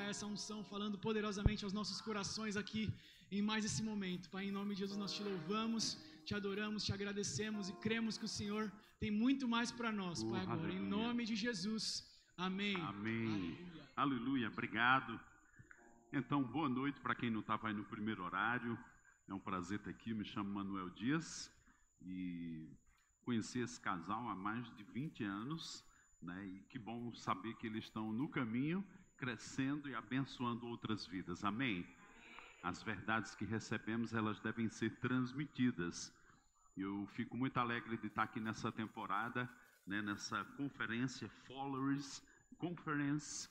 essa unção falando poderosamente aos nossos corações aqui em mais esse momento. Pai, em nome de Jesus nós te louvamos, te adoramos, te agradecemos e cremos que o Senhor tem muito mais para nós, Pai, agora. Aleluia. Em nome de Jesus. Amém. Amém. Aleluia. Obrigado. Então, boa noite para quem não estava aí no primeiro horário. É um prazer estar aqui. Me chamo Manuel Dias e conheci esse casal há mais de 20 anos, né? E que bom saber que eles estão no caminho, crescendo e abençoando outras vidas. Amém? As verdades que recebemos, elas devem ser transmitidas. Eu fico muito alegre de estar aqui nessa temporada, né, nessa conferência, Followers Conference,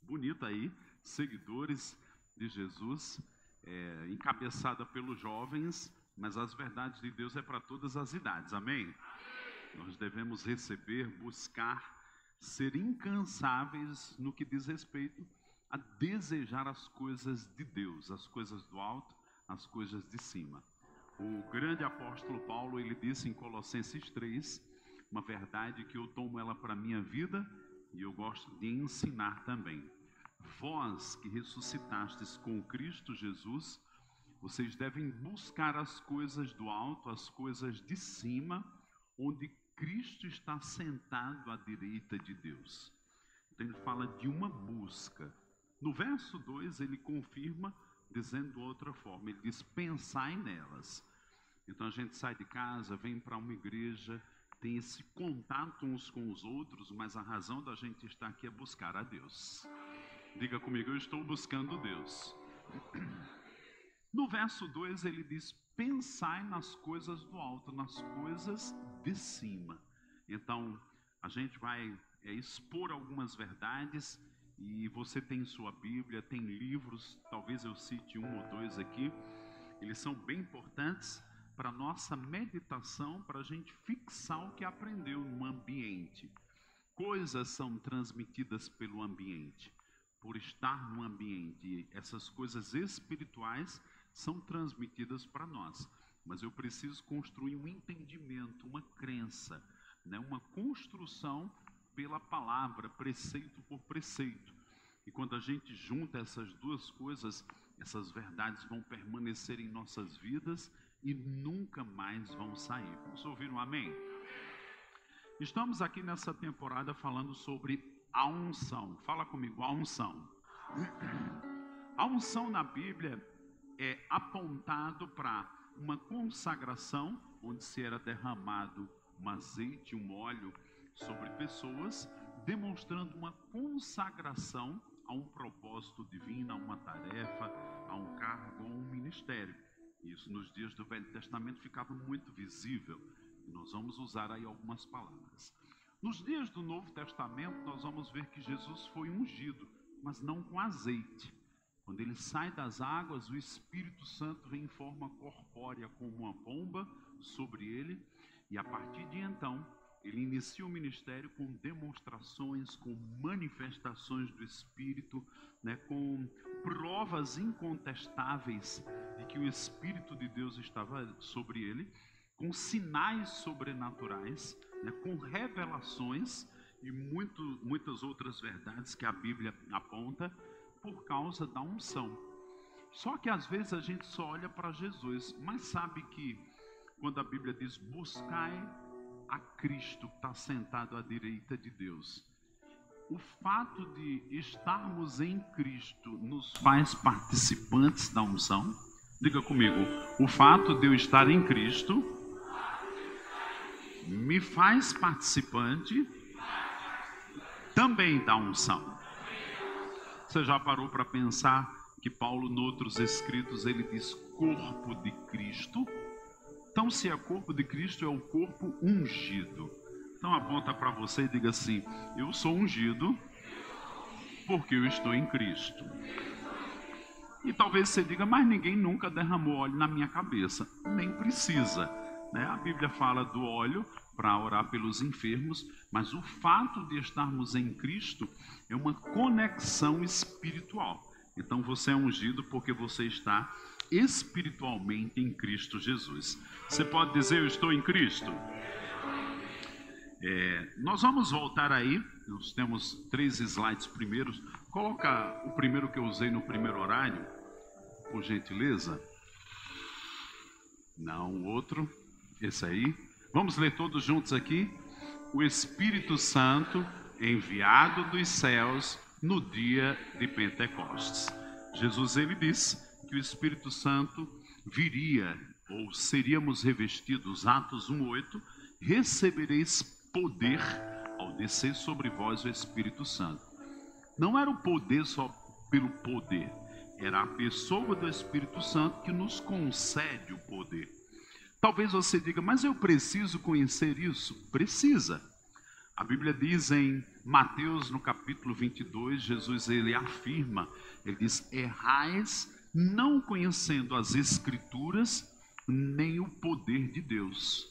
bonita aí, seguidores de Jesus, encabeçada pelos jovens, mas as verdades de Deus é para todas as idades, amém? Nós devemos receber, buscar, ser incansáveis no que diz respeito a desejar as coisas de Deus, as coisas do alto, as coisas de cima. O grande apóstolo Paulo, ele disse em Colossenses 3, uma verdade que eu tomo ela para a minha vida e eu gosto de ensinar também. Vós que ressuscitastes com Cristo Jesus, vocês devem buscar as coisas do alto, as coisas de cima, onde Cristo está sentado à direita de Deus. Então ele fala de uma busca. No verso 2 ele confirma dizendo de outra forma, ele diz, pensai nelas. Então a gente sai de casa, vem para uma igreja, tem esse contato uns com os outros, mas a razão da gente estar aqui é buscar a Deus. Diga comigo, eu estou buscando Deus. No verso 2 ele diz, pensai nas coisas do alto, nas coisas de cima. Então a gente vai expor algumas verdades e você tem sua Bíblia, tem livros, talvez eu cite um ou dois aqui. Eles são bem importantes para a nossa meditação, para a gente fixar o que aprendeu no ambiente. Coisas são transmitidas pelo ambiente, por estar no ambiente. Essas coisas espirituais são transmitidas para nós. Mas eu preciso construir um entendimento, uma crença, né? Uma construção pela palavra, preceito por preceito. E quando a gente junta essas duas coisas, essas verdades vão permanecer em nossas vidas e nunca mais vão sair. Vocês ouviram amém? Estamos aqui nessa temporada falando sobre a unção. Fala comigo, a unção. A unção na Bíblia é apontado para uma consagração, onde se era derramado um azeite, um óleo sobre pessoas, demonstrando uma consagração a um propósito divino, a uma tarefa, a um cargo, a um ministério. Isso nos dias do Velho Testamento ficava muito visível. Nós vamos usar aí algumas palavras. Nos dias do Novo Testamento, nós vamos ver que Jesus foi ungido, mas não com azeite. Quando ele sai das águas, o Espírito Santo vem em forma corpórea como uma pomba sobre ele. E a partir de então, ele inicia o ministério com demonstrações, com manifestações do Espírito, né, com provas incontestáveis de que o Espírito de Deus estava sobre ele, com sinais sobrenaturais, né, com revelações e muitas outras verdades que a Bíblia aponta por causa da unção. Só que às vezes a gente só olha para Jesus, mas sabe que quando a Bíblia diz buscai a Cristo que está sentado à direita de Deus, o fato de estarmos em Cristo nos faz participantes da unção? Diga comigo, o fato de eu estar em Cristo me faz participante também da unção. Você já parou para pensar que Paulo, em outros escritos, ele diz corpo de Cristo? Então, se é corpo de Cristo, é o corpo ungido. Então, aponta para você e diga assim, eu sou ungido porque eu estou em Cristo. E talvez você diga, mas ninguém nunca derramou óleo na minha cabeça. Nem precisa, né? A Bíblia fala do óleo para orar pelos enfermos, mas o fato de estarmos em Cristo é uma conexão espiritual. Então você é ungido porque você está espiritualmente em Cristo Jesus. Você pode dizer, eu estou em Cristo? Nós vamos voltar aí, nós temos 3 slides primeiros. Coloca o primeiro que eu usei no primeiro horário, por gentileza. Não, o outro, esse aí. Vamos ler todos juntos aqui. O Espírito Santo enviado dos céus no dia de Pentecostes. Jesus, ele disse que o Espírito Santo viria, ou seríamos revestidos, Atos 1:8, recebereis poder ao descer sobre vós o Espírito Santo. Não era o poder só pelo poder, era a pessoa do Espírito Santo que nos concede o poder. Talvez você diga, mas eu preciso conhecer isso? Precisa. A Bíblia diz em Mateus, no capítulo 22, Jesus ele afirma, ele diz, errais não conhecendo as Escrituras, nem o poder de Deus.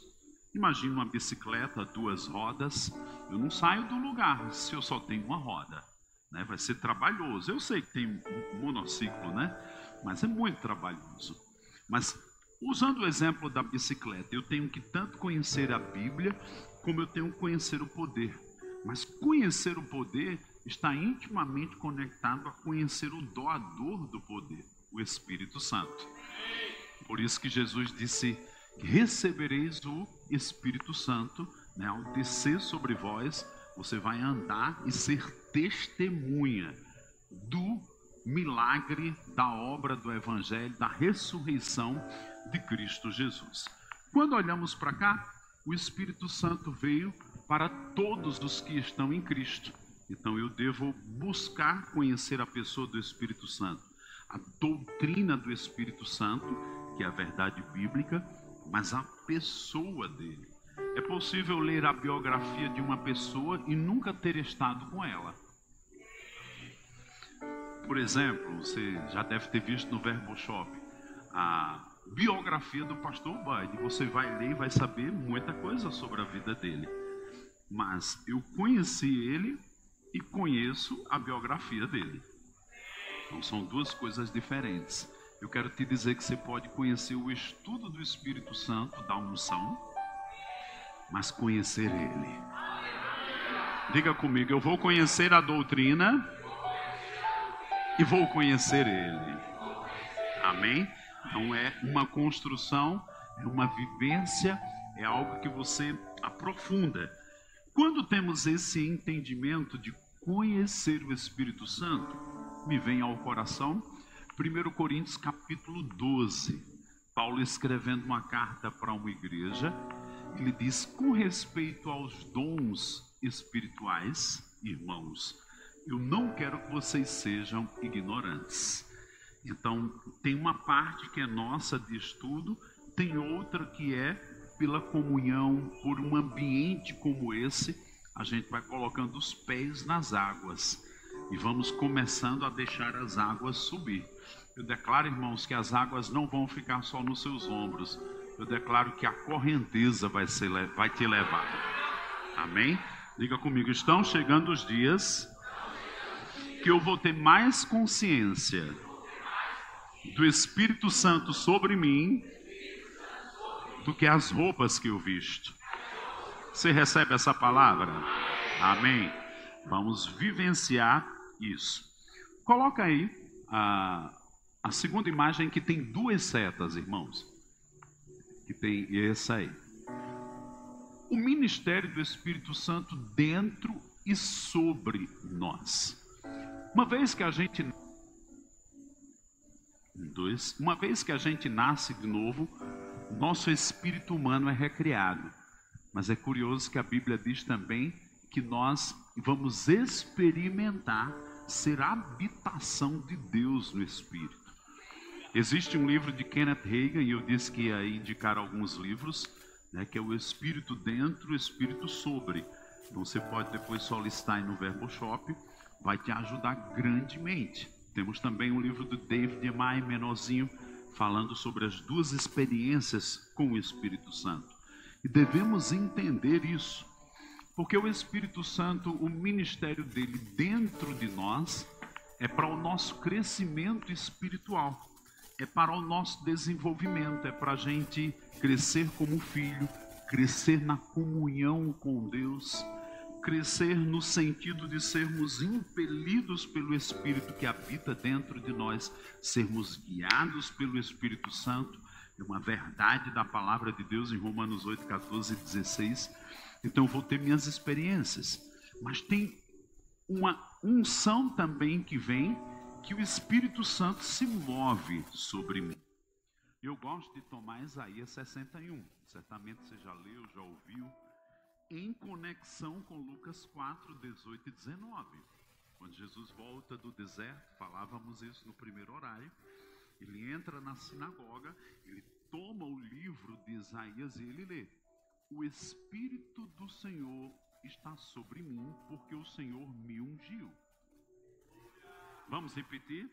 Imagina uma bicicleta, 2 rodas, eu não saio do lugar se eu só tenho uma roda, né? Vai ser trabalhoso. Eu sei que tem um monociclo, né? Mas é muito trabalhoso. Mas usando o exemplo da bicicleta, eu tenho que tanto conhecer a Bíblia, como eu tenho que conhecer o poder. Mas conhecer o poder está intimamente conectado a conhecer o doador do poder, o Espírito Santo. Por isso que Jesus disse, recebereis o Espírito Santo, né? Ao descer sobre vós, você vai andar e ser testemunha do milagre, da obra do Evangelho, da ressurreição de Cristo Jesus. Quando olhamos para cá, o Espírito Santo veio para todos os que estão em Cristo. Então eu devo buscar conhecer a pessoa do Espírito Santo, a doutrina do Espírito Santo, que é a verdade bíblica, mas a pessoa dele. É possível ler a biografia de uma pessoa e nunca ter estado com ela. Por exemplo, você já deve ter visto no Verbo Shop a biografia do pastor Bide. Você vai ler e vai saber muita coisa sobre a vida dele. Mas eu conheci ele e conheço a biografia dele. Então são 2 coisas diferentes. Eu quero te dizer que você pode conhecer o estudo do Espírito Santo, da unção, mas conhecer ele. Diga comigo, eu vou conhecer a doutrina e vou conhecer ele. Amém? Não é uma construção, é uma vivência, é algo que você aprofunda. Quando temos esse entendimento de conhecer o Espírito Santo, me vem ao coração 1 Coríntios capítulo 12. Paulo escrevendo uma carta para uma igreja, ele diz, com respeito aos dons espirituais, irmãos, eu não quero que vocês sejam ignorantes. Então, tem uma parte que é nossa de estudo, tem outra que é pela comunhão, por um ambiente como esse, a gente vai colocando os pés nas águas e vamos começando a deixar as águas subir. Eu declaro, irmãos, que as águas não vão ficar só nos seus ombros. Eu declaro que a correnteza vai te levar. Amém? Diga comigo, estão chegando os dias que eu vou ter mais consciência do Espírito Santo sobre mim do que as roupas que eu visto. Você recebe essa palavra? Amém? Vamos vivenciar isso. Coloca aí a segunda imagem, que tem 2 setas, irmãos. Que tem essa aí. O ministério do Espírito Santo dentro e sobre nós. Uma vez que a gente nasce de novo, nosso espírito humano é recriado. Mas é curioso que a Bíblia diz também que nós vamos experimentar ser a habitação de Deus no Espírito. Existe um livro de Kenneth Hagin, e eu disse que ia indicar alguns livros, né, que é o Espírito Dentro, o Espírito Sobre. Então você pode depois solicitar aí no Verbo Shop, vai te ajudar grandemente. Temos também um livro do David Emai, menorzinho, falando sobre as 2 experiências com o Espírito Santo. E devemos entender isso, porque o Espírito Santo, o ministério dele dentro de nós, é para o nosso crescimento espiritual, é para o nosso desenvolvimento, é para a gente crescer como filho, crescer na comunhão com Deus, crescer no sentido de sermos impelidos pelo Espírito que habita dentro de nós, sermos guiados pelo Espírito Santo, é uma verdade da palavra de Deus em Romanos 8, 14 e 16. Então eu vou ter minhas experiências, mas tem uma unção também que vem, que o Espírito Santo se move sobre mim. Eu gosto de tomar Isaías 61, certamente você já leu, já ouviu, em conexão com Lucas 4, 18 e 19. Quando Jesus volta do deserto, falávamos isso no primeiro horário, ele entra na sinagoga, ele toma o livro de Isaías e ele lê: o Espírito do Senhor está sobre mim, porque o Senhor me ungiu. Vamos repetir?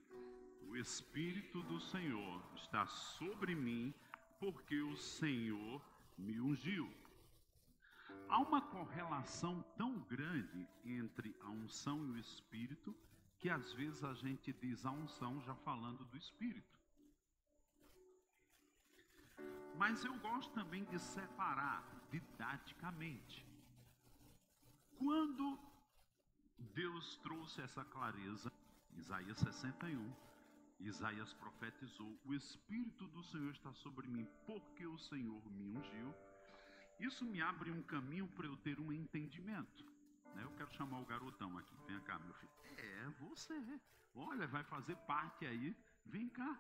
O Espírito do Senhor está sobre mim, porque o Senhor me ungiu. Há uma correlação tão grande entre a unção e o Espírito, que às vezes a gente diz a unção já falando do Espírito. Mas eu gosto também de separar didaticamente. Quando Deus trouxe essa clareza, Isaías 61, Isaías profetizou: o Espírito do Senhor está sobre mim, porque o Senhor me ungiu. Isso me abre um caminho para eu ter um entendimento. Eu quero chamar o garotão aqui. Vem cá, meu filho. É você. Olha, vai fazer parte aí. Vem cá.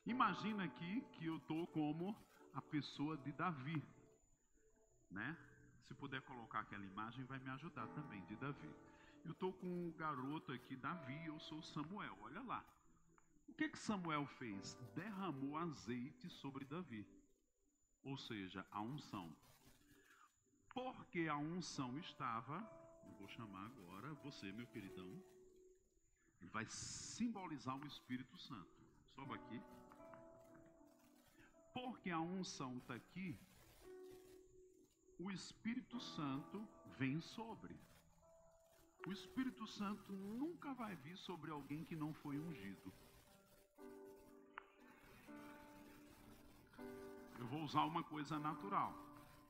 Imagina aqui que eu estou como a pessoa de Davi, né? Se puder colocar aquela imagem, vai me ajudar também, de Davi. Eu estou com o garoto aqui, Davi, eu sou Samuel. Olha lá. O que Samuel fez? Derramou azeite sobre Davi. Ou seja, a unção. Porque a unção estava, eu vou chamar agora você, meu queridão, ele vai simbolizar o Espírito Santo. Sobe aqui. Porque a unção está aqui, o Espírito Santo vem sobre. O Espírito Santo nunca vai vir sobre alguém que não foi ungido. Eu vou usar uma coisa natural,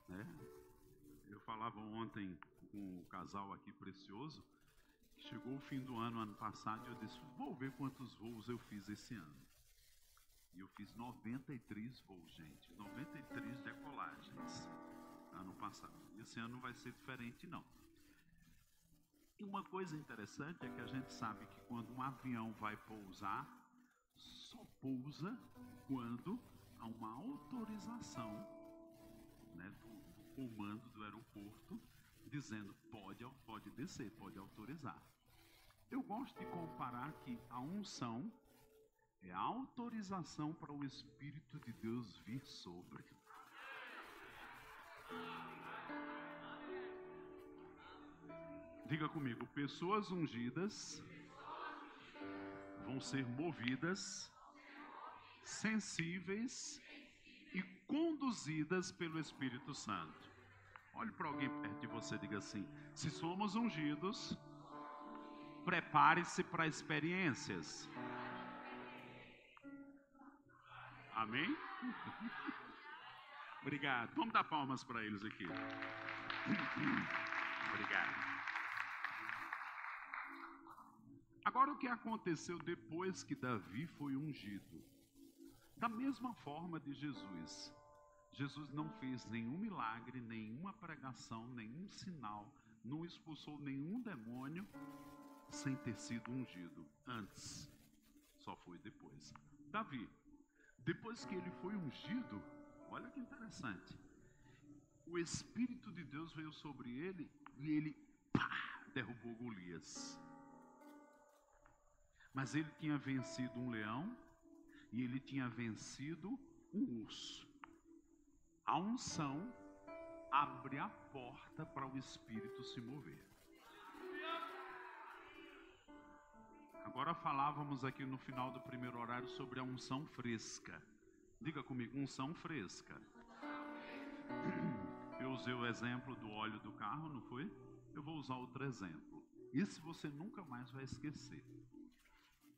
né? Eu falava ontem com um casal aqui precioso, que chegou o fim do ano passado, e eu disse: vou ver quantos voos eu fiz esse ano. E eu fiz 93 voos, gente, 93 decolagens ano passado. Esse ano não vai ser diferente, não. E uma coisa interessante é que a gente sabe que quando um avião vai pousar, só pousa quando há uma autorização, né, do comando do aeroporto, dizendo pode descer, pode autorizar. Eu gosto de comparar que a unção é a autorização para o Espírito de Deus vir sobre. Diga comigo: pessoas ungidas vão ser movidas, sensíveis e conduzidas pelo Espírito Santo. Olhe para alguém perto de você e diga assim: se somos ungidos, prepare-se para experiências. Amém? Obrigado. Vamos dar palmas para eles aqui. Obrigado. Agora, o que aconteceu depois que Davi foi ungido? Da mesma forma de Jesus. Jesus não fez nenhum milagre, nenhuma pregação, nenhum sinal, não expulsou nenhum demônio sem ter sido ungido antes. Só foi depois. Davi, depois que ele foi ungido, olha que interessante, o Espírito de Deus veio sobre ele e ele derrubou Golias. Mas ele tinha vencido um leão e ele tinha vencido um urso. A unção abre a porta para o Espírito se mover. Agora falávamos aqui no final do primeiro horário sobre a unção fresca. Diga comigo: unção fresca. Eu usei o exemplo do óleo do carro, não foi? Eu vou usar outro exemplo. Isso você nunca mais vai esquecer.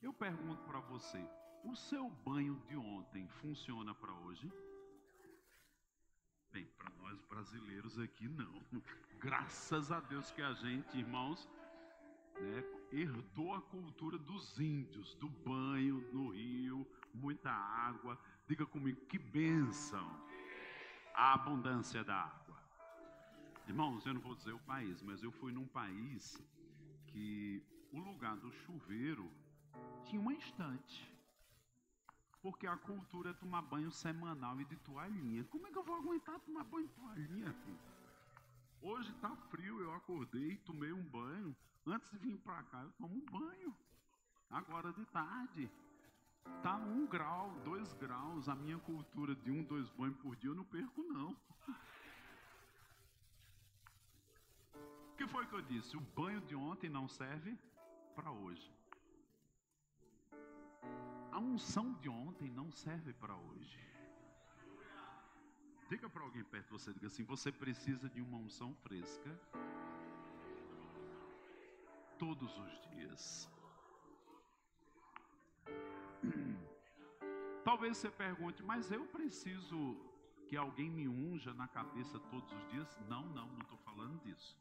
Eu pergunto para você: o seu banho de ontem funciona para hoje? Bem, para nós brasileiros aqui não. Graças a Deus que a gente, irmãos, né, herdou a cultura dos índios, do banho no rio, muita água. Diga comigo, que bênção a abundância da água. Irmãos, eu não vou dizer o país, mas eu fui num país que o lugar do chuveiro tinha uma estante. Porque a cultura é tomar banho semanal e de toalhinha. Como é que eu vou aguentar tomar banho de toalhinha? Hoje está frio, eu acordei, tomei um banho. Antes de vir para cá, eu tomo um banho. Agora de tarde. Está 1 grau, 2 graus. A minha cultura de 1, 2 banhos por dia eu não perco, não. O que foi que eu disse? O banho de ontem não serve para hoje. A unção de ontem não serve para hoje. Diga para alguém perto de você, diga assim, você precisa de uma unção fresca todos os dias. Talvez você pergunte, mas eu preciso que alguém me unja na cabeça todos os dias? Não estou falando disso.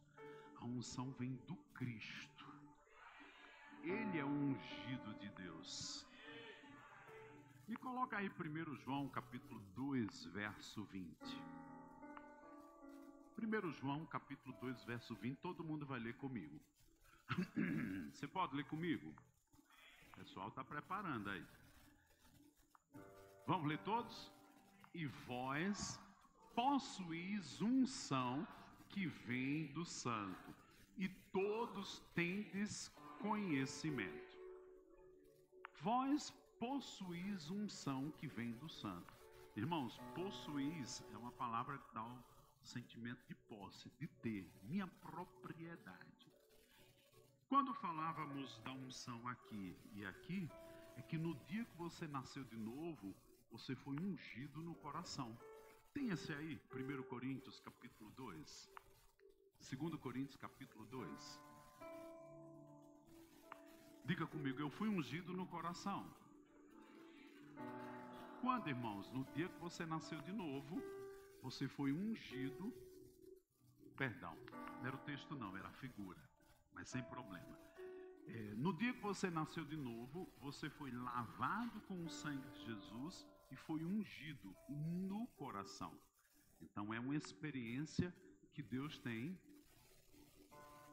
A unção vem do Cristo. Ele é o ungido de Deus. Me coloca aí 1 João capítulo 2, verso 20. 1 João capítulo 2, verso 20, todo mundo vai ler comigo. Você pode ler comigo? O pessoal está preparando aí. Vamos ler todos? E vós possuís unção que vem do Santo, e todos tendes conhecimento. Vós possuís unção que vem do Santo. Irmãos, possuís é uma palavra que dá um sentimento de posse, de ter, minha propriedade. Quando falávamos da unção aqui e aqui, é que no dia que você nasceu de novo, você foi ungido no coração. Tem esse aí, 1 Coríntios capítulo 2. 2 Coríntios capítulo 2. Diga comigo, eu fui ungido no coração. Quando, irmãos? No dia que você nasceu de novo, você foi ungido. Perdão, não era o texto não, era a figura, mas sem problema. No dia que você nasceu de novo, você foi lavado com o sangue de Jesus e foi ungido no coração. Então é uma experiência que Deus tem.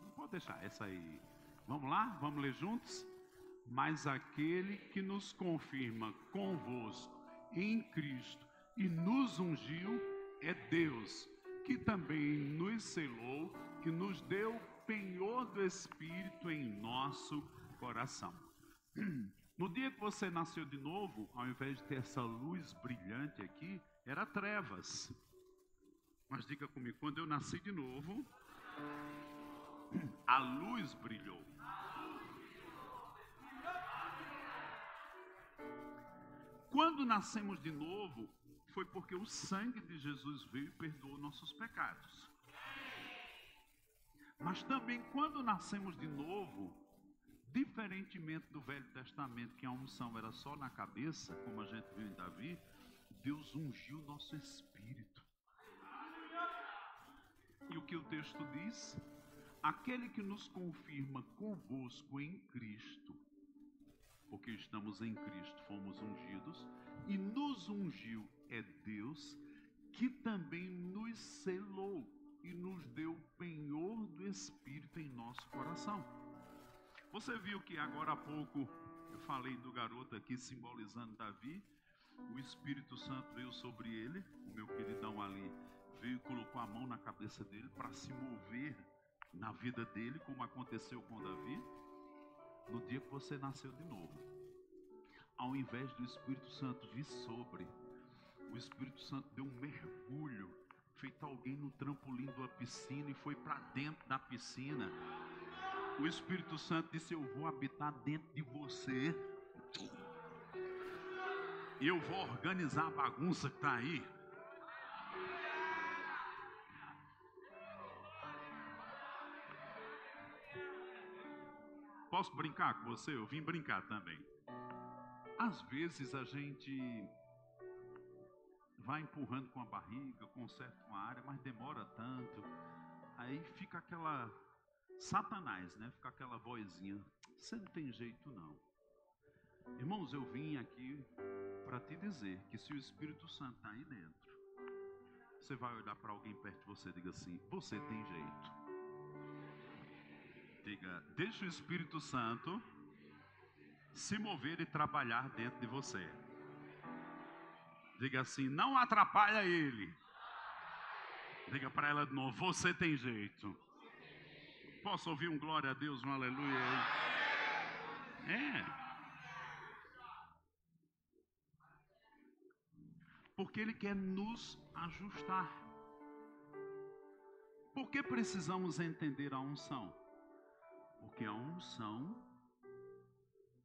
Não pode deixar essa aí. Vamos lá? Vamos ler juntos? Mas aquele que nos confirma convosco em Cristo e nos ungiu é Deus, que também nos selou e nos deu penhor do Espírito em nosso coração. No dia que você nasceu de novo, ao invés de ter essa luz brilhante aqui, era trevas. Mas diga comigo, quando eu nasci de novo, a luz brilhou. Quando nascemos de novo, foi porque o sangue de Jesus veio e perdoou nossos pecados. Mas também quando nascemos de novo, diferentemente do Velho Testamento, que a unção era só na cabeça, como a gente viu em Davi, Deus ungiu nosso espírito. E o que o texto diz? Aquele que nos confirma convosco em Cristo, porque estamos em Cristo, fomos ungidos, e nos ungiu é Deus, que também nos selou e nos deu penhor do Espírito em nosso coração. Você viu que agora há pouco eu falei do garoto aqui simbolizando Davi, o Espírito Santo veio sobre ele, o meu queridão ali veio e colocou a mão na cabeça dele para se mover na vida dele, como aconteceu com Davi. No dia que você nasceu de novo, ao invés do Espírito Santo vir sobre, o Espírito Santo deu um mergulho, feito alguém no trampolim de uma piscina e foi para dentro da piscina. O Espírito Santo disse, eu vou habitar dentro de você e eu vou organizar a bagunça que está aí. Posso brincar com você? Eu vim brincar também. Às vezes a gente vai empurrando com a barriga, conserta uma área, mas demora tanto. Aí fica aquela Satanás, né? Fica aquela vozinha: você não tem jeito não. Irmãos, eu vim aqui para te dizer que se o Espírito Santo está aí dentro, você vai olhar para alguém perto de você e diga assim: você tem jeito. Diga: deixa o Espírito Santo se mover e trabalhar dentro de você. Diga assim: não atrapalha ele. Diga para ela de novo: você tem jeito. Posso ouvir um glória a Deus, um aleluia aí? Porque Ele quer nos ajustar. Por que precisamos entender a unção? Porque a unção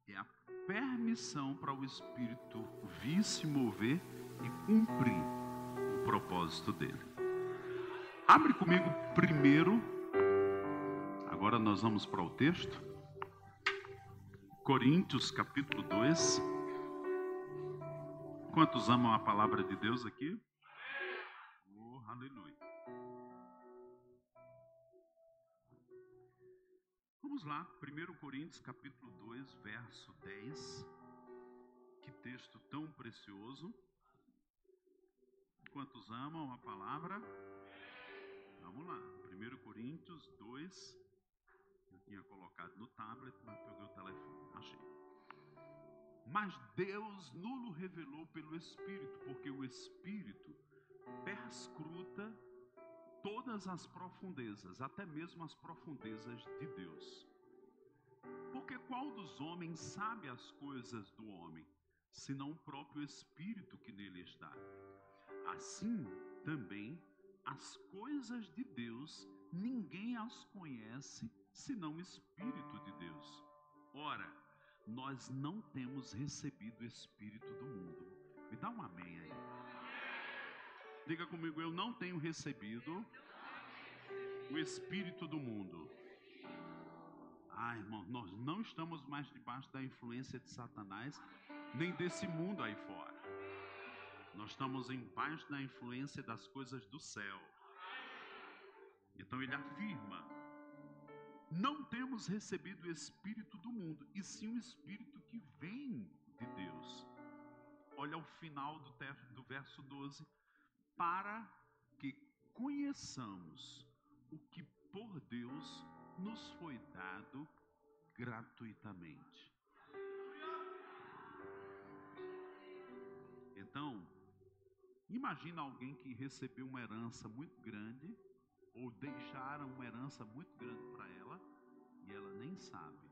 é a permissão para o Espírito vir se mover e cumprir o propósito dele. Abre comigo primeiro. Agora nós vamos para o texto. Coríntios capítulo 2. Quantos amam a palavra de Deus aqui? Oh, aleluia. Vamos lá, 1 Coríntios capítulo 2, verso 10. Que texto tão precioso. Quantos amam a palavra? Vamos lá, 1 Coríntios 2. Eu tinha colocado no tablet, mas peguei o telefone, achei. Mas Deus nulo revelou pelo Espírito, porque o Espírito perscruta todas as profundezas, até mesmo as profundezas de Deus. Porque qual dos homens sabe as coisas do homem, senão o próprio Espírito que nele está? Assim também as coisas de Deus, ninguém as conhece, senão o Espírito de Deus. Ora, nós não temos recebido o Espírito do mundo. Me dá um amém aí. Diga comigo: eu não tenho recebido o Espírito do mundo. Irmão, nós não estamos mais debaixo da influência de Satanás, nem desse mundo aí fora. Nós estamos embaixo da influência das coisas do céu. Então ele afirma: não temos recebido o Espírito do mundo, e sim o Espírito que vem de Deus. Olha o final do verso 12. Para que conheçamos o que por Deus nos foi dado gratuitamente. Então, imagina alguém que recebeu uma herança muito grande, ou deixaram uma herança muito grande para ela, e ela nem sabe.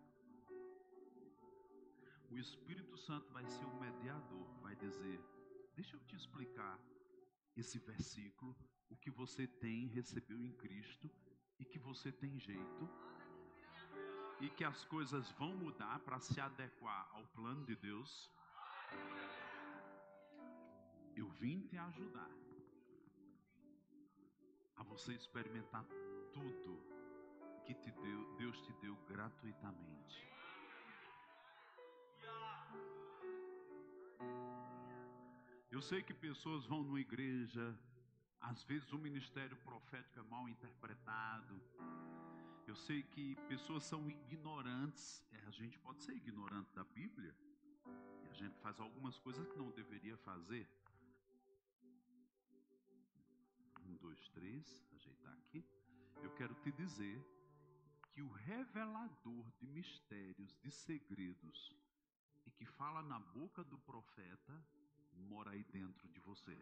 O Espírito Santo vai ser o mediador, vai dizer: deixa eu te explicar esse versículo, o que você tem, recebeu em Cristo, e que você tem jeito, e que as coisas vão mudar para se adequar ao plano de Deus. Eu vim te ajudar a você experimentar tudo que Deus te deu gratuitamente. Eu sei que pessoas vão numa igreja, às vezes o ministério profético é mal interpretado. Eu sei que pessoas são ignorantes. A gente pode ser ignorante da Bíblia, e a gente faz algumas coisas que não deveria fazer. 1, 2, 3, ajeitar aqui. Eu quero te dizer que o revelador de mistérios, de segredos, e que fala na boca do profeta, mora aí dentro de você.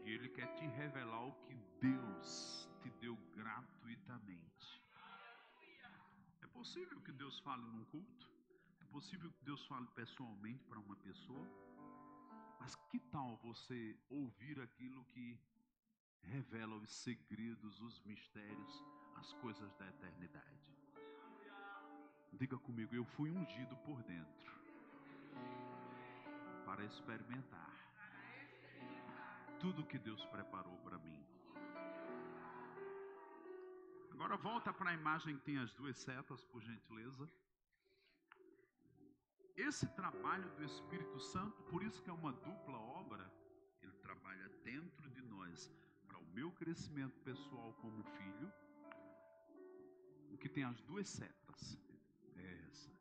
E ele quer te revelar o que Deus te deu gratuitamente. É possível que Deus fale num culto? É possível que Deus fale pessoalmente para uma pessoa? Mas que tal você ouvir aquilo que revela os segredos, os mistérios, as coisas da eternidade? Diga comigo: eu fui ungido por dentro para experimentar tudo que Deus preparou para mim. Agora volta para a imagem que tem as duas setas, por gentileza. esse trabalho do Espírito Santo, por isso que é uma dupla obra, ele trabalha dentro de nós, para o meu crescimento pessoal como filho, o que tem as duas setas, é essa.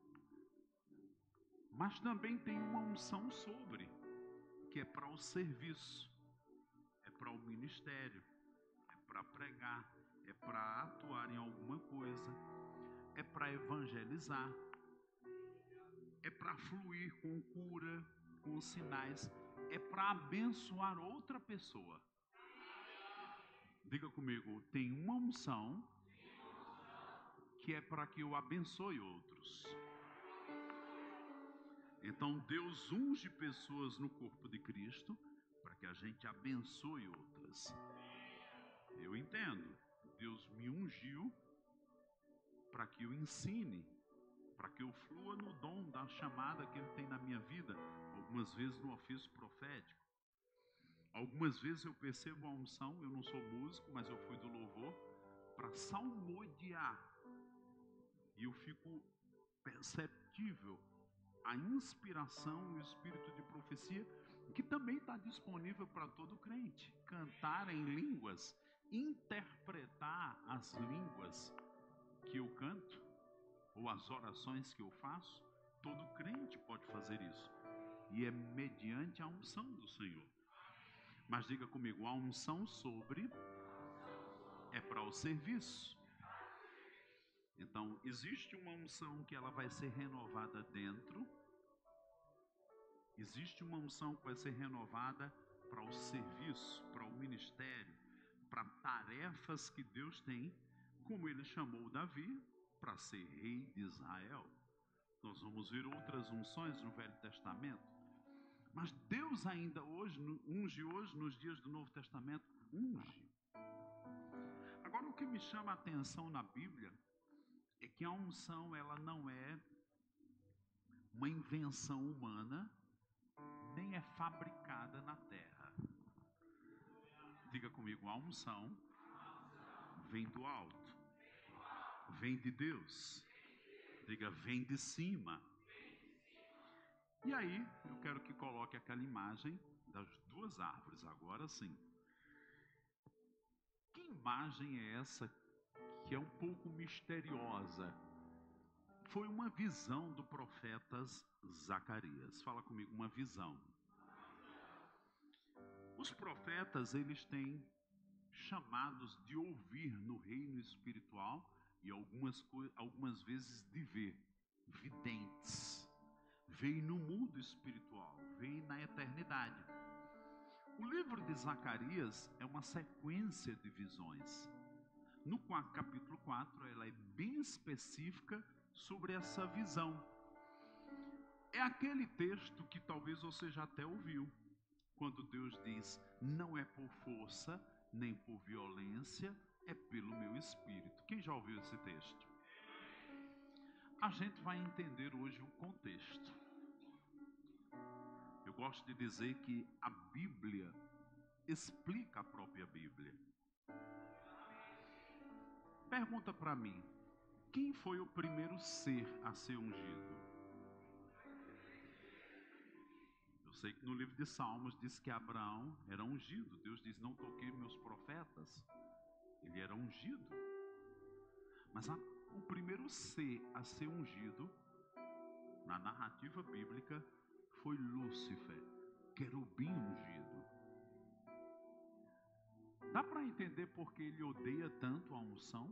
Mas também tem uma unção sobre, que é para o serviço, é para o ministério, é para pregar, é para atuar em alguma coisa, é para evangelizar, é para fluir com cura, com sinais, é para abençoar outra pessoa. Diga comigo, tem uma unção que é para que eu abençoe outros. Então Deus unge pessoas no corpo de Cristo para que a gente abençoe outras. Eu entendo, Deus me ungiu para que eu ensine, para que eu flua no dom da chamada que Ele tem na minha vida, algumas vezes no ofício profético. Algumas vezes eu percebo a unção, eu não sou músico, mas eu fui do louvor, para salmodiar. E eu fico perceptível a inspiração, o espírito de profecia, que também está disponível para todo crente. Cantar em línguas, interpretar as línguas que eu canto, ou as orações que eu faço, todo crente pode fazer isso. E é mediante a unção do Senhor. Mas diga comigo, a unção sobre é para o serviço. Então, existe uma unção que ela vai ser renovada dentro. Existe uma unção que vai ser renovada para o serviço, para o ministério, para tarefas que Deus tem, como Ele chamou Davi para ser rei de Israel. Nós vamos ver outras unções no Velho Testamento. Mas Deus ainda hoje, unge hoje, nos dias do Novo Testamento, unge. Agora, o que me chama a atenção na Bíblia é que a unção, ela não é uma invenção humana, nem é fabricada na terra. Diga comigo, a unção vem do alto, vem de Deus. Diga, vem de cima. E aí, eu quero que coloque aquela imagem das duas árvores, agora sim. Que imagem é essa que é um pouco misteriosa? Foi uma visão do profeta Zacarias. Fala comigo, uma visão. Os profetas, eles têm chamados de ouvir no reino espiritual e algumas vezes de ver, videntes. Veem no mundo espiritual, veem na eternidade. O livro de Zacarias é uma sequência de visões. No capítulo 4, ela é bem específica sobre essa visão. É aquele texto que talvez você já até ouviu, quando Deus diz, não é por força, nem por violência, é pelo meu espírito. Quem já ouviu esse texto? A gente vai entender hoje o contexto. Eu gosto de dizer que a Bíblia explica a própria Bíblia. Pergunta para mim, quem foi o primeiro ser a ser ungido? Eu sei que no livro de Salmos diz que Abraão era ungido. Deus diz, não toquei meus profetas. Ele era ungido. Mas o primeiro ser a ser ungido, na narrativa bíblica, foi Lúcifer, querubim ungido. Dá para entender porque ele odeia tanto a unção?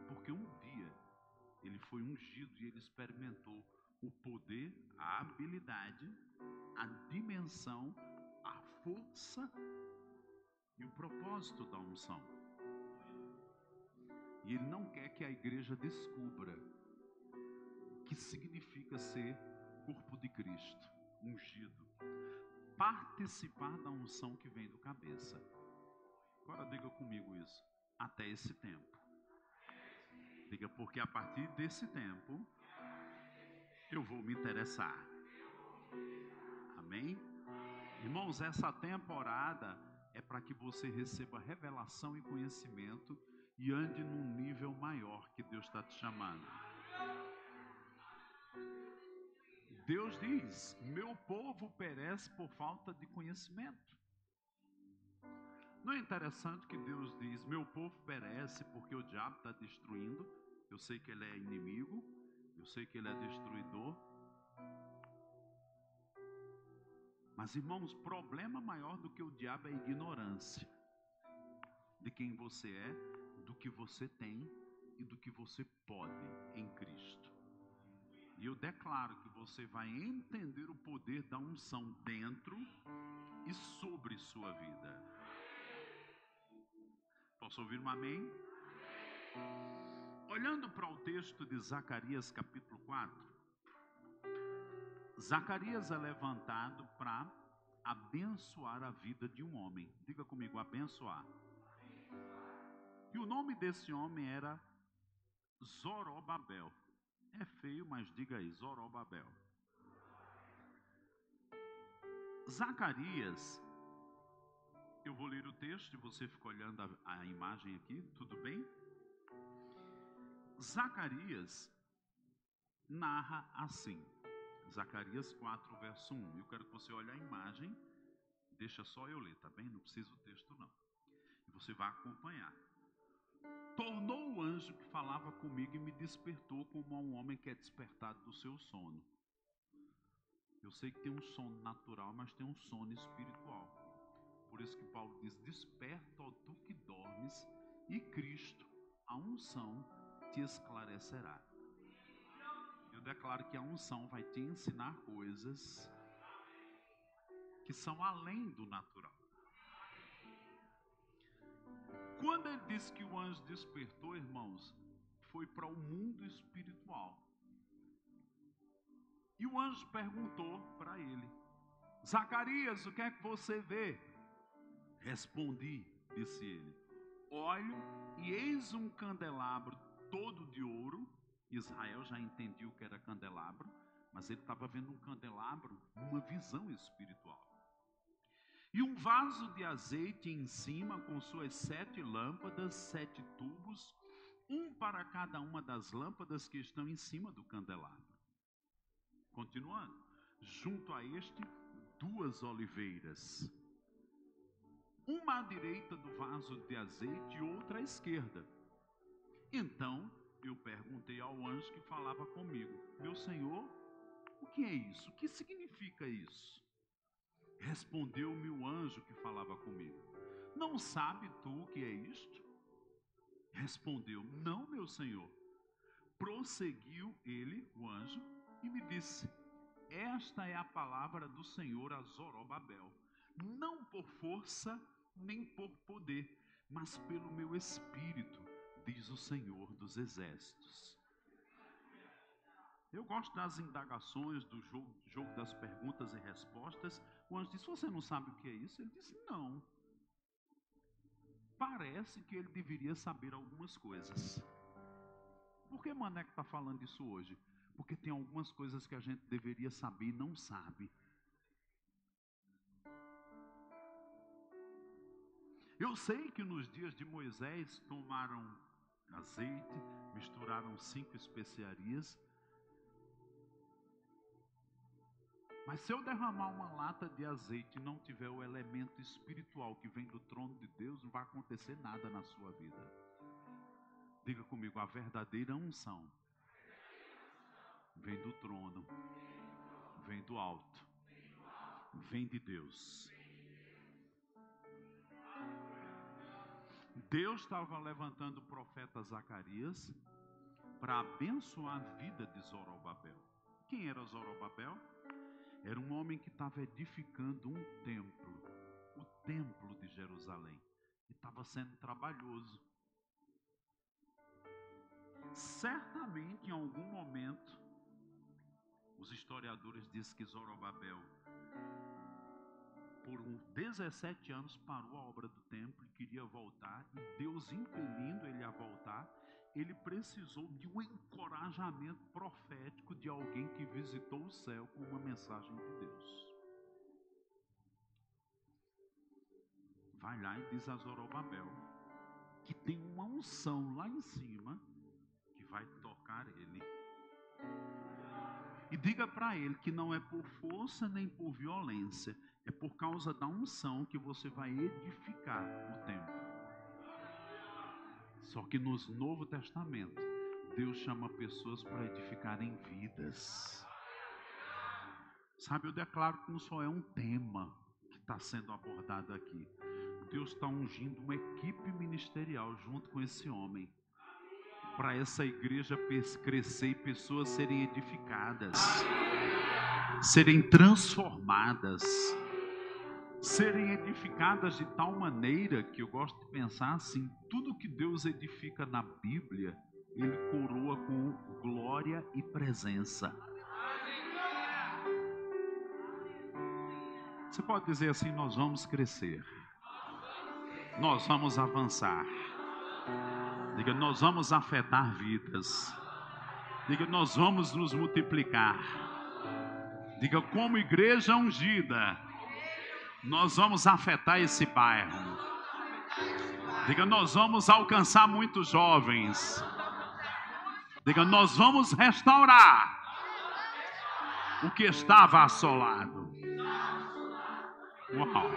Porque um dia ele foi ungido e ele experimentou o poder, a habilidade, a dimensão, a força e o propósito da unção. E ele não quer que a igreja descubra o que significa ser corpo de Cristo, ungido. Participar da unção que vem do cabeça. Agora diga comigo isso. Até esse tempo. Diga, porque a partir desse tempo eu vou me interessar. Amém? Irmãos, essa temporada é para que você receba revelação e conhecimento e ande num nível maior que Deus está te chamando. Deus diz: meu povo perece por falta de conhecimento. Não é interessante que Deus diz: meu povo perece porque o diabo está destruindo? Eu sei que ele é inimigo, eu sei que ele é destruidor. Mas, irmãos, problema maior do que o diabo é a ignorância de quem você é, do que você tem e do que você pode em Cristo. E eu declaro que você vai entender o poder da unção dentro e sobre sua vida. Posso ouvir um amém? Olhando para o texto de Zacarias capítulo 4, Zacarias é levantado para abençoar a vida de um homem. Diga comigo, abençoar. E o nome desse homem era Zorobabel. É feio, mas diga aí, Zorobabel. Zacarias, eu vou ler o texto e você fica olhando a imagem aqui, tudo bem? Zacarias narra assim, Zacarias 4, verso 1. Eu quero que você olhe a imagem, deixa só eu ler, tá bem? Não precisa o texto não. E você vai acompanhar. Tornou o anjo que falava comigo e me despertou como a um homem que é despertado do seu sono. Eu sei que tem um sono natural, mas tem um sono espiritual. Por isso que Paulo diz: desperta, ó tu que dormes, e Cristo, a unção, te esclarecerá. Eu declaro que a unção vai te ensinar coisas que são além do natural. Quando ele disse que o anjo despertou, irmãos, foi para o mundo espiritual. E o anjo perguntou para ele: Zacarias, o que é que você vê? Respondi, disse ele: olho e eis um candelabro todo de ouro. Israel já entendia o que era candelabro, mas ele estava vendo um candelabro numa visão espiritual. E um vaso de azeite em cima com suas 7 lâmpadas, 7 tubos, um para cada uma das lâmpadas que estão em cima do candelabro. Continuando, junto a este, 2 oliveiras, uma à direita do vaso de azeite e outra à esquerda. Então eu perguntei ao anjo que falava comigo: meu senhor, o que é isso? O que significa isso? Respondeu-me o anjo que falava comigo: não sabe tu o que é isto? Respondeu: não, meu senhor. Prosseguiu ele, o anjo, e me disse: esta é a palavra do Senhor a Zorobabel, não por força nem por poder, mas pelo meu espírito, diz o Senhor dos exércitos. Eu gosto das indagações, do jogo das perguntas e respostas. O anjo disse: você não sabe o que é isso? Ele disse: não. Parece que ele deveria saber algumas coisas. Por que Maneco está falando isso hoje? Porque tem algumas coisas que a gente deveria saber e não sabe. Eu sei que nos dias de Moisés tomaram azeite, misturaram 5 especiarias. Mas se eu derramar uma lata de azeite e não tiver o elemento espiritual que vem do trono de Deus, não vai acontecer nada na sua vida. Diga comigo, a verdadeira unção vem do trono, vem do alto, vem de Deus. Deus estava levantando o profeta Zacarias para abençoar a vida de Zorobabel. Quem era Zorobabel? Era um homem que estava edificando um templo, o templo de Jerusalém, e estava sendo trabalhoso. Certamente em algum momento, os historiadores dizem que Zorobabel, por 17 anos, parou a obra do templo e queria voltar, e Deus impelindo ele a voltar, ele precisou de um encorajamento profético de alguém que visitou o céu com uma mensagem de Deus. Vai lá e diz a Zorobabel que tem uma unção lá em cima que vai tocar ele. E diga para ele que não é por força nem por violência, é por causa da unção que você vai edificar o templo. Só que no Novo Testamento, Deus chama pessoas para edificarem vidas. Sabe, eu declaro que não só é um tema que está sendo abordado aqui. Deus está ungindo uma equipe ministerial junto com esse homem, para essa igreja crescer e pessoas serem edificadas, serem transformadas, serem edificadas de tal maneira que eu gosto de pensar assim: tudo que Deus edifica na Bíblia, Ele coroa com glória e presença. Você pode dizer assim: nós vamos crescer, nós vamos avançar. Diga: nós vamos afetar vidas. Diga: nós vamos nos multiplicar. Diga: como igreja ungida, nós vamos afetar esse bairro. Diga: nós vamos alcançar muitos jovens. Diga: nós vamos restaurar o que estava assolado. Uau!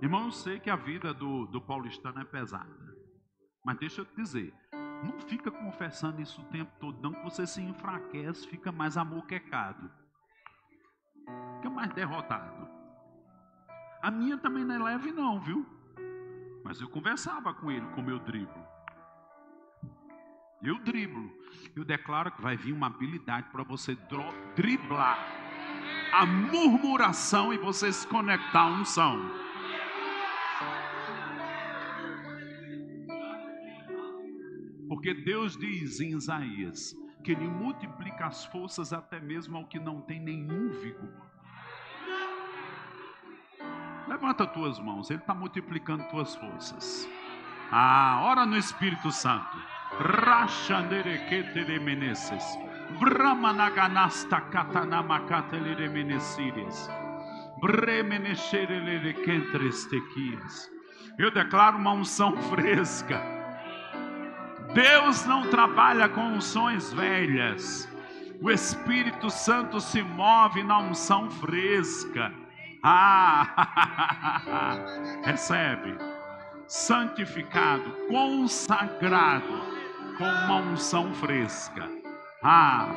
Irmão, eu sei que a vida do paulistano é pesada, mas deixa eu te dizer, não fica confessando isso o tempo todo, não, que você se enfraquece, fica mais amoquecado, fica mais derrotado. A minha também não é leve não, viu? Mas eu conversava com ele como eu driblo. Eu declaro que vai vir uma habilidade para você driblar a murmuração e você se conectar à unção. Porque Deus diz em Isaías que Ele multiplica as forças até mesmo ao que não tem nenhum vigor. Levanta tuas mãos, Ele está multiplicando tuas forças. Ora no Espírito Santo. Rachanderequeteremeneses. Brahmanaganasta katanamakateleremenecírias. Bremenexerelerequentrestequias. Eu declaro uma unção fresca. Deus não trabalha com unções velhas. O Espírito Santo se move na unção fresca. Recebe. Santificado, consagrado com uma unção fresca.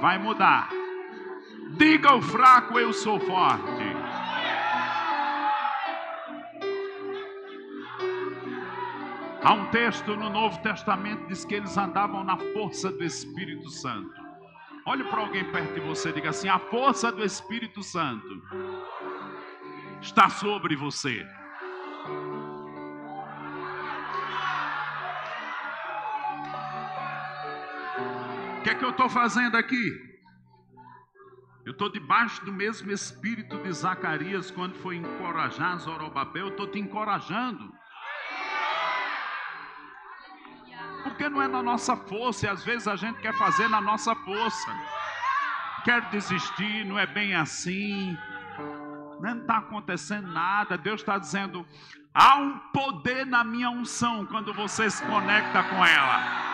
Vai mudar. Diga ao fraco: eu sou forte. Há um texto no Novo Testamento que diz que eles andavam na força do Espírito Santo. Olhe para alguém perto de você e diga assim: a força do Espírito Santo está sobre você. O que é que eu estou fazendo aqui? Eu estou debaixo do mesmo espírito de Zacarias quando foi encorajar Zorobabel. Eu estou te encorajando. Porque não é na nossa força, e às vezes a gente quer fazer na nossa força. Quer desistir, não é bem assim. Não está acontecendo nada. Deus está dizendo: há um poder na minha unção quando você se conecta com ela.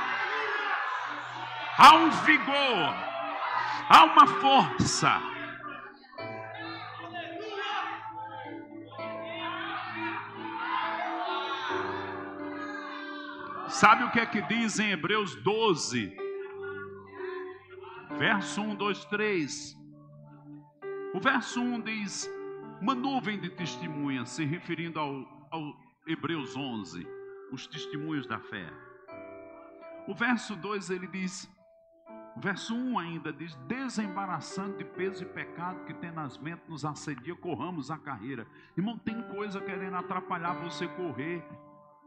Há um vigor, há uma força. Sabe o que é que diz em Hebreus 12, verso 1, 2, 3? O verso 1 diz: uma nuvem de testemunhas, se referindo ao Hebreus 11, os testemunhos da fé. O verso 2 ele diz, o verso 1 ainda diz: desembaraçando de peso e pecado que tenazmente nos assedia, corramos a carreira. Irmão, tem coisa querendo atrapalhar você correr,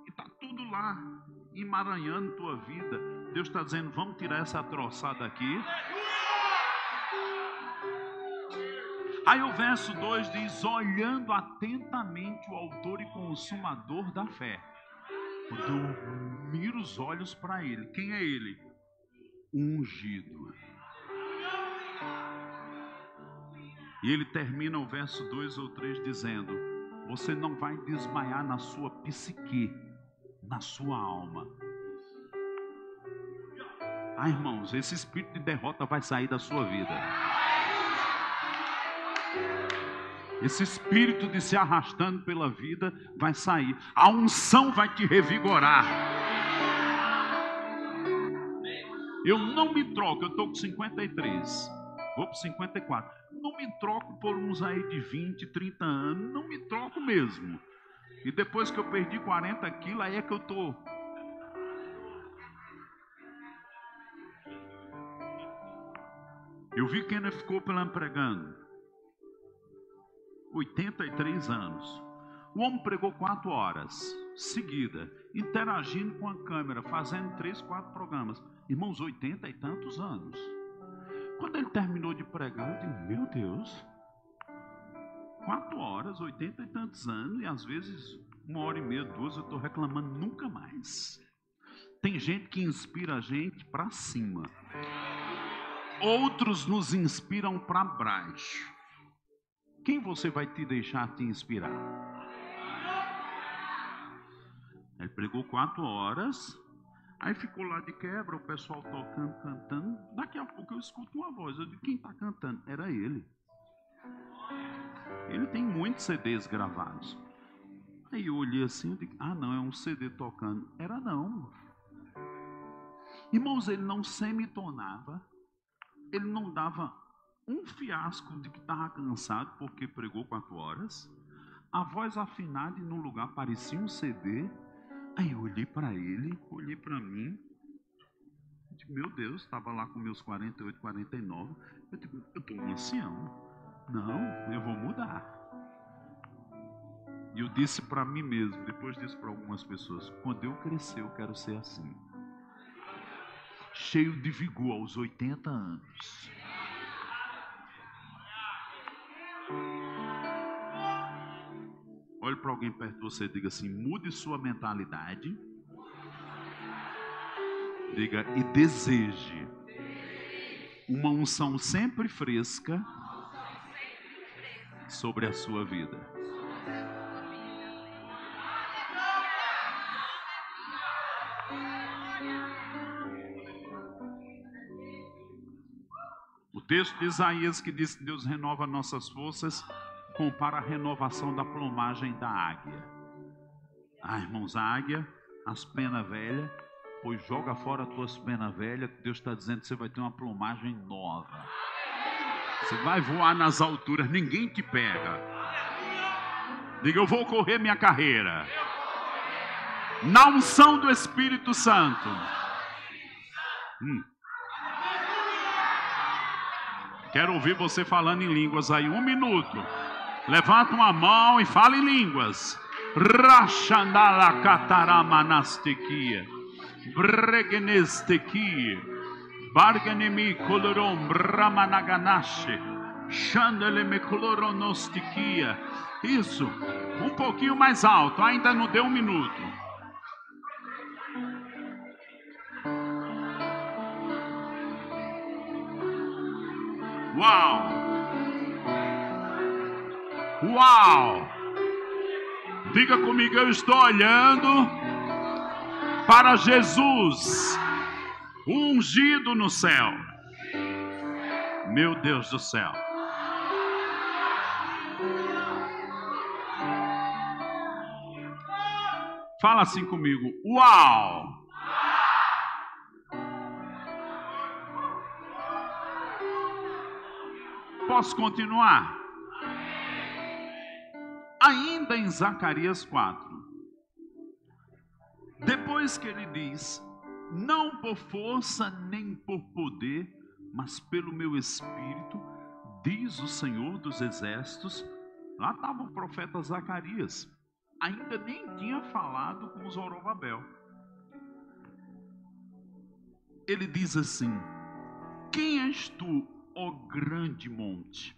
e está tudo lá, emaranhando tua vida. Deus está dizendo: vamos tirar essa troçada aqui. Aí o verso 2 diz: olhando atentamente o autor e consumador da fé. mira os olhos para ele. Quem é ele? Ungido. E ele termina o verso 2 ou 3 dizendo: você não vai desmaiar na sua psique, na sua alma. Irmãos, esse espírito de derrota vai sair da sua vida. Esse espírito de se arrastando pela vida vai sair. A unção vai te revigorar. Eu não me troco, eu estou com 53, vou para 54. Não me troco por uns aí de 20, 30 anos, não me troco mesmo. E depois que eu perdi 40 quilos, aí é que eu estou. Eu vi Kenneth Copeland pregando, 83 anos. O homem pregou 4 horas seguida, interagindo com a câmera, fazendo 3, 4 programas. Irmãos, 80 e tantos anos. Quando ele terminou de pregar, eu digo, meu Deus, 4 horas, 80 e tantos anos, e às vezes 1h30, 2, eu estou reclamando nunca mais. Tem gente que inspira a gente para cima. Outros nos inspiram para baixo. Quem você vai te deixar te inspirar? Ele pregou 4 horas, aí ficou lá de quebra, o pessoal tocando, cantando. Daqui a pouco eu escuto uma voz. Eu digo, quem está cantando? Era ele. Ele tem muitos CDs gravados. Aí eu olhei assim, eu digo, não, é um CD tocando. Era não. Irmãos, ele não semitonava, ele não dava um fiasco de que estava cansado, porque pregou 4 horas. A voz afinada e no lugar parecia um CD. Aí eu olhei para ele, olhei para mim. Eu digo, meu Deus, estava lá com meus 48, 49. Eu digo, eu estou um ancião. Não, eu vou mudar. E eu disse para mim mesmo, depois disse para algumas pessoas, quando eu crescer eu quero ser assim. Cheio de vigor aos 80 anos. Olhe para alguém perto de você e diga assim, mude sua mentalidade. Diga, e deseje uma unção sempre fresca sobre a sua vida. O texto de Isaías que diz que Deus renova nossas forças, compara a renovação da plumagem da águia. Irmãos, a águia, as penas velhas, pois joga fora as tuas penas velhas, Deus está dizendo que você vai ter uma plumagem nova. Você vai voar nas alturas, ninguém te pega. Diga, eu vou correr minha carreira. Na unção do Espírito Santo. Quero ouvir você falando em línguas aí, 1 minuto. Levanta uma mão e fala em línguas. Rashandala kataramanastekia. Bregnestekia. Barganemi colorom bramanaganache. Chandeleme coloronostikia. Isso, um pouquinho mais alto, ainda não deu 1 minuto. Uau! Uau! Diga comigo, eu estou olhando para Jesus, ungido no céu. Meu Deus do céu. Fala assim comigo, uau! Posso continuar? Ainda em Zacarias 4, depois que ele diz, não por força nem por poder, mas pelo meu espírito, diz o Senhor dos exércitos. Lá estava o profeta Zacarias, ainda nem tinha falado com Zorobabel. Ele diz assim, quem és tu, ó grande monte?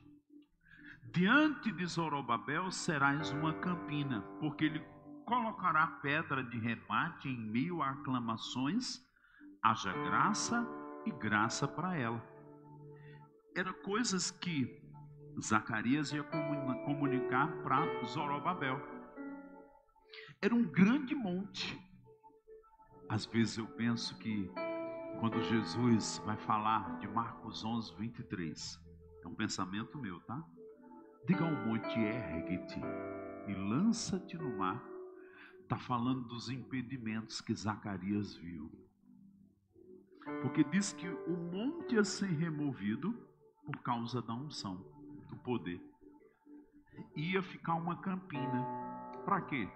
Diante de Zorobabel serás uma campina, porque ele colocará pedra de remate em meio a aclamações, haja graça e graça para ela. Eram coisas que Zacarias ia comunicar para Zorobabel. Era um grande monte. Às vezes eu penso que quando Jesus vai falar de Marcos 11, 23, é um pensamento meu, tá? Diga ao monte, ergue-te e lança-te no mar. Está falando dos impedimentos que Zacarias viu. Porque diz que o monte ia ser removido por causa da unção, do poder. Ia ficar uma campina. Para quê?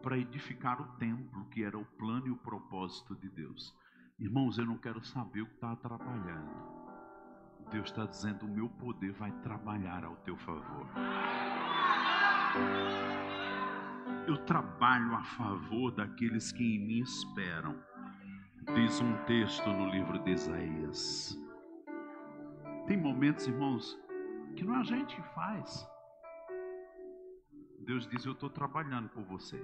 Para edificar o templo, que era o plano e o propósito de Deus. Irmãos, eu não quero saber o que está atrapalhando. Deus está dizendo, o meu poder vai trabalhar ao teu favor. Eu trabalho a favor daqueles que em mim esperam. Diz um texto no livro de Isaías. Tem momentos, irmãos, que não é a gente que faz. Deus diz, eu estou trabalhando por você.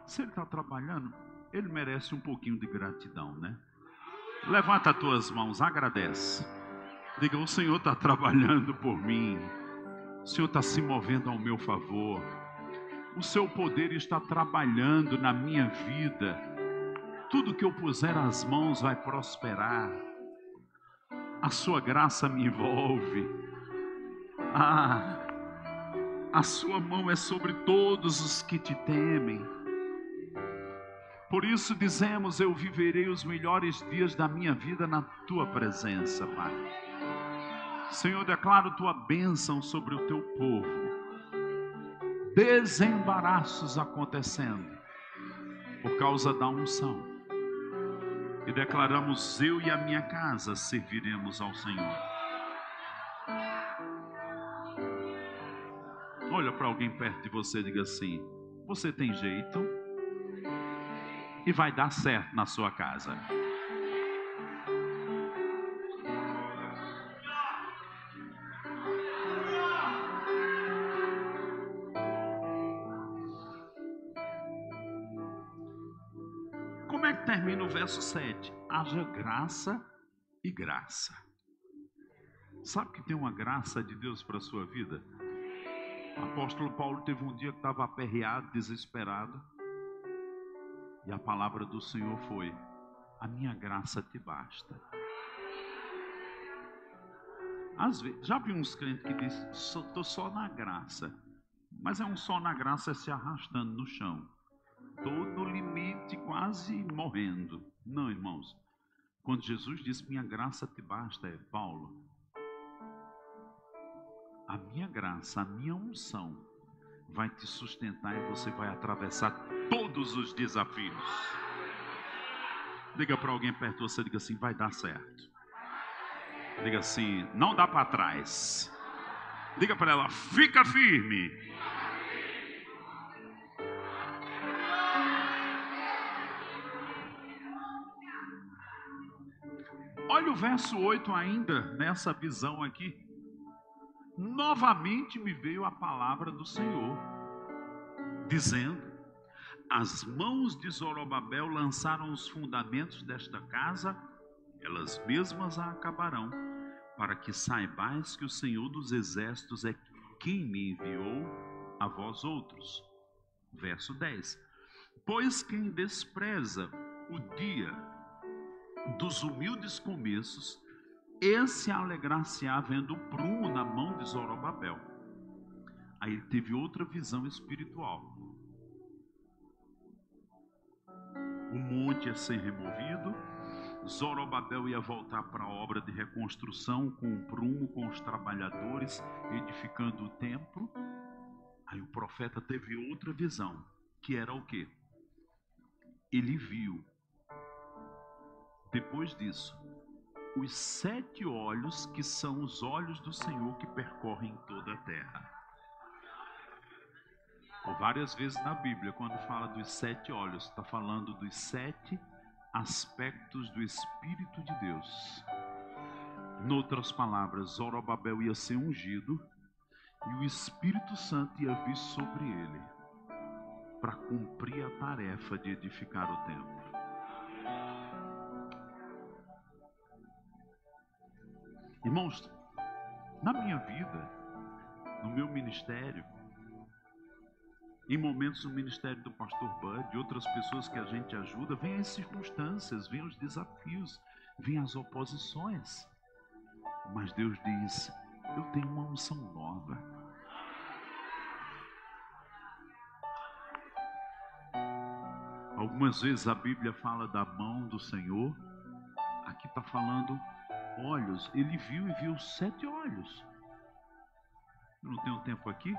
Se Ele está trabalhando, Ele merece um pouquinho de gratidão, né? Levanta as tuas mãos, agradece. Diga, o Senhor está trabalhando por mim. O Senhor está se movendo ao meu favor. O seu poder está trabalhando na minha vida. Tudo que eu puser as mãos vai prosperar. A sua graça me envolve. A sua mão é sobre todos os que te temem. Por isso dizemos, eu viverei os melhores dias da minha vida na tua presença, Pai. Senhor, declaro tua bênção sobre o teu povo. Desembaraços acontecendo por causa da unção. E declaramos, eu e a minha casa serviremos ao Senhor. Olha para alguém perto de você e diga assim, você tem jeito e vai dar certo na sua casa. Como é que termina o verso 7? Haja graça e graça. Sabe que tem uma graça de Deus para a sua vida? O apóstolo Paulo teve um dia que estava aperreado, desesperado. E a palavra do Senhor foi, a minha graça te basta. Às vezes, já vi uns crentes que dizem, estou só na graça. Mas é um só na graça se arrastando no chão. Estou no limite, quase morrendo. Não, irmãos. Quando Jesus disse, minha graça te basta, é Paulo. A minha graça, a minha unção vai te sustentar e você vai atravessar todos os desafios. Diga para alguém perto de você, diga assim, vai dar certo. Diga assim, não dá para trás. Diga para ela, fica firme. Olha o verso 8 ainda, nessa visão aqui. Novamente me veio a palavra do Senhor, dizendo, as mãos de Zorobabel lançaram os fundamentos desta casa, elas mesmas a acabarão, para que saibais que o Senhor dos Exércitos é quem me enviou a vós outros. Verso 10. Pois quem despreza o dia dos humildes começos, esse alegrar-se-á vendo o prumo na mão de Zorobabel. Aí ele teve outra visão espiritual. O monte ia ser removido, Zorobabel ia voltar para a obra de reconstrução com o prumo, com os trabalhadores, edificando o templo. Aí o profeta teve outra visão, que era o quê? Ele viu, depois disso, os 7 olhos que são os olhos do Senhor que percorrem toda a terra. Por várias vezes na Bíblia, quando fala dos 7 olhos, está falando dos 7 aspectos do Espírito de Deus. Em outras palavras, Zorobabel ia ser ungido, E o Espírito Santo ia vir sobre ele para cumprir a tarefa de edificar o templo. Irmãos, na minha vida, no meu ministério, em momentos no ministério do pastor Bud, de outras pessoas que a gente ajuda, vem as circunstâncias, vem os desafios, vem as oposições. Mas Deus diz: eu tenho uma unção nova. Algumas vezes a Bíblia fala da mão do Senhor. Aqui está falando olhos. Ele viu e viu 7 olhos. Eu não tenho tempo aqui.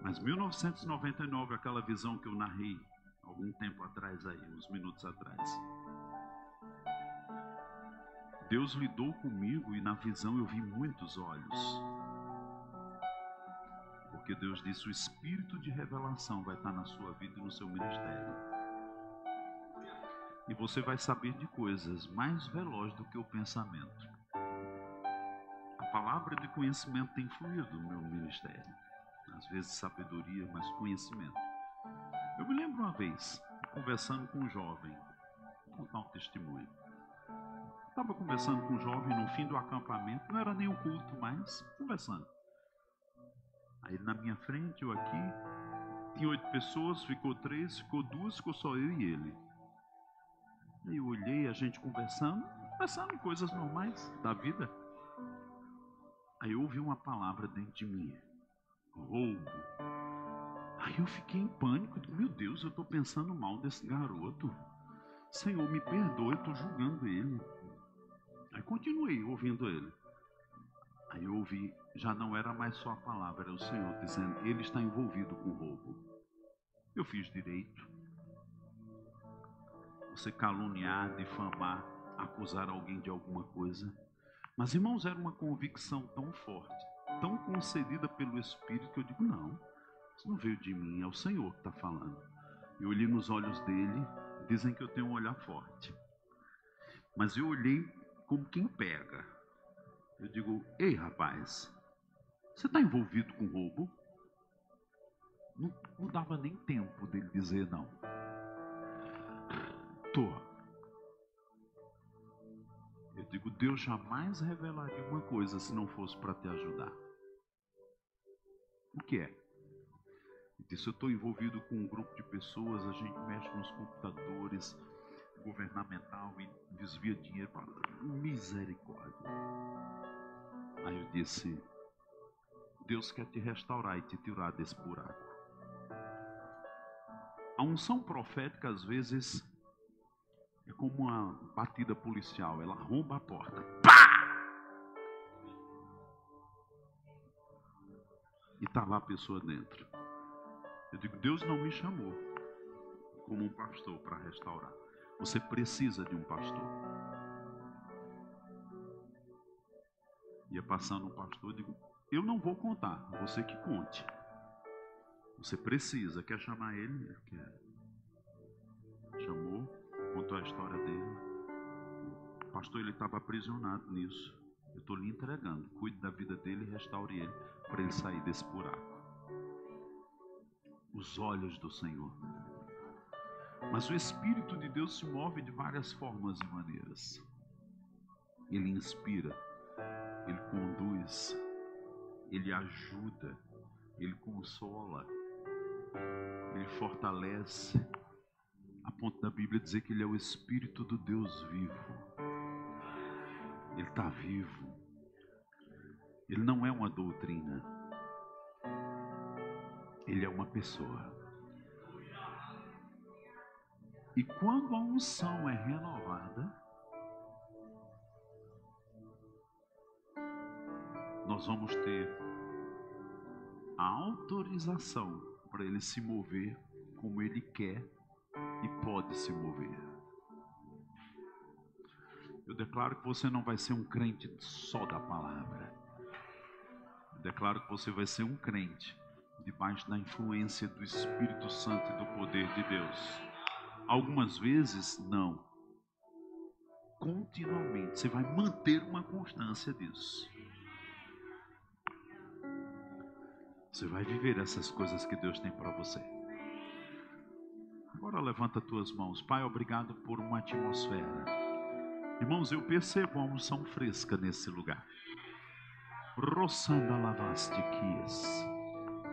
Mas 1999, aquela visão que eu narrei algum tempo atrás aí, uns minutos atrás. Deus lidou comigo e na visão eu vi muitos olhos. Porque Deus disse: o espírito de revelação vai estar na sua vida e no seu ministério. E você vai saber de coisas mais velozes do que o pensamento. A palavra de conhecimento tem fluído no meu ministério. Às vezes sabedoria, mas conhecimento. Eu me lembro uma vez, conversando com um jovem, vou contar um testemunho. Estava conversando com um jovem no fim do acampamento, não era nem um culto, mas conversando. Aí ele na minha frente, eu aqui, tinha 8 pessoas, ficou 3, ficou 2, ficou só eu e ele. Aí eu olhei, a gente conversando coisas normais da vida. Aí eu ouvi uma palavra dentro de mim: roubo. Aí eu fiquei em pânico. Meu Deus, eu estou pensando mal desse garoto. Senhor, me perdoe, eu estou julgando ele. Aí continuei ouvindo ele. Aí eu ouvi, já não era mais só a palavra, era o Senhor dizendo: ele está envolvido com roubo. Eu fiz direito. Você caluniar, difamar, acusar alguém de alguma coisa. Mas, irmãos, era uma convicção tão forte, tão concedida pelo Espírito, que eu digo: não, isso não veio de mim, é o Senhor que está falando. Eu olhei nos olhos dele, dizem que eu tenho um olhar forte. Mas eu olhei como quem pega. Eu digo: ei, rapaz, você está envolvido com roubo? Não dava nem tempo dele dizer não. Tô. Eu digo: Deus jamais revelaria uma coisa se não fosse para te ajudar. O que é? Ele disse: eu estou envolvido com um grupo de pessoas, a gente mexe nos computadores governamental e desvia dinheiro para... Misericórdia. Aí eu disse: Deus quer te restaurar e te tirar desse buraco. A unção profética às vezes é como uma batida policial, ela arromba a porta. Pá! E está lá a pessoa dentro. Eu digo: Deus não me chamou como um pastor para restaurar. Você precisa de um pastor. Ia passando um pastor, eu digo: eu não vou contar, você que conte. Você precisa, quer chamar ele? Ele quer. Chamou, contou a história dele. O pastor, ele estava aprisionado nisso. Eu estou lhe entregando, cuide da vida dele e restaure ele, para ele sair desse buraco. Os olhos do Senhor. Mas o Espírito de Deus se move de várias formas e maneiras. Ele inspira, ele conduz, ele ajuda, ele consola, ele fortalece. A ponto da Bíblia dizer que ele é o Espírito do Deus vivo. Ele está vivo. Ele não é uma doutrina. Ele é uma pessoa. E quando a unção é renovada, nós vamos ter a autorização para ele se mover como ele quer e pode se mover. Eu declaro que você não vai ser um crente só da palavra. Eu declaro que você vai ser um crente debaixo da influência do Espírito Santo e do poder de Deus. Algumas vezes, não. Continuamente, você vai manter uma constância disso. Você vai viver essas coisas que Deus tem para você. Agora levanta tuas mãos. Pai, obrigado por uma atmosfera. Irmãos, eu percebo a unção fresca nesse lugar. Rossanda lavastiquias.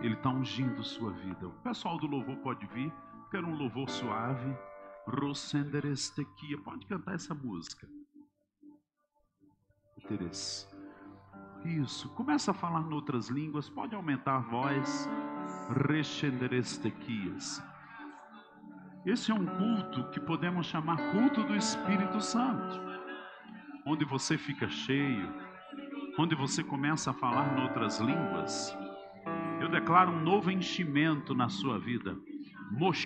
Ele está ungindo sua vida. O pessoal do louvor pode vir. Quero um louvor suave. Rossenderestequia. Pode cantar essa música. Interesse. Isso. Começa a falar em outras línguas. Pode aumentar a voz. Rechenderestequias. Esse é um culto que podemos chamar culto do Espírito Santo. Onde você fica cheio. Onde você começa a falar em outras línguas. Eu declaro um novo enchimento na sua vida.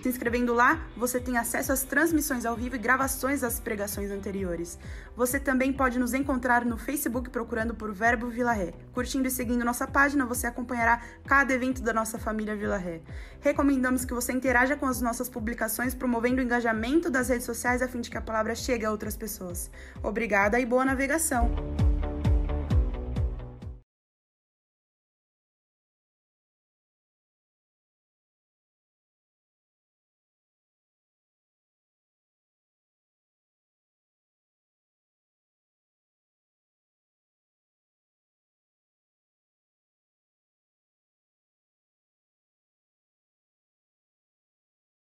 Se inscrevendo lá, você tem acesso às transmissões ao vivo e gravações das pregações anteriores. Você também pode nos encontrar no Facebook procurando por Verbo Vila Ré. Curtindo e seguindo nossa página, você acompanhará cada evento da nossa família Vila Ré. Recomendamos que você interaja com as nossas publicações, promovendo o engajamento das redes sociais a fim de que a palavra chegue a outras pessoas. Obrigada e boa navegação!